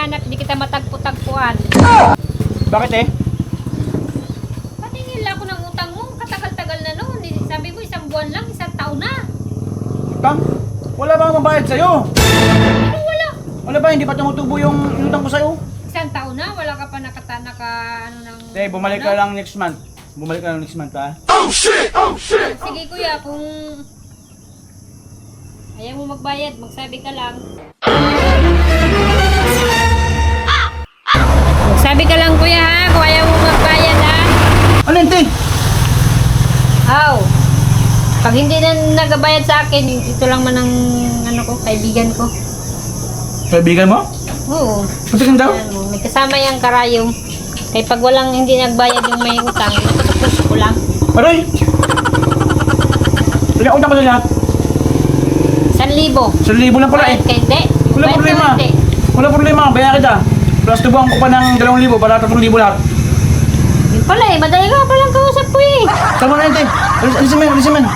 hanap, di kita matagpo-tagpuan. Bakit eh? Patingin lang ako ng utang mo. Katagal-tagal na noon. Sabi mo, 1 buwan lang, 1 taon na. Utang? Wala ba akong mabayad sa'yo? Ano wala? Wala ba? Hindi pa tumutubo yung utang ko sa'yo? 1 taon na, wala ka pa ano ng... Bumalik ka lang next month. Bumalik ka lang next month, ha? Sige kuya, kung ayaw mo magbayad, magsabi ka lang. Magsabi ka lang kuya ha, kung ayaw mo magbayad ha. Ano yun, te? Aw, pag hindi na nagabayad sa akin, ito lang man ang kaibigan ko. Kaibigan mo? Oo. Matikin daw? Ano, may kasama yung karayom. Kaya pag walang hindi nagbayad yung may utang, natutusok ko lang. Aray! Ilang utang ko sa lahat? 1,000. 1,000 lang pala eh. Bayad ka hindi. Wala Bayad ka problema. hindi. Wala problema, bayan kita. Plus tubuhan ko pa ng 2,000 para 3,000 lahat. Yun pala eh, madali ka palang kausap ko eh. Tama na yun, te. Alisin mo yan, alisin mo yan.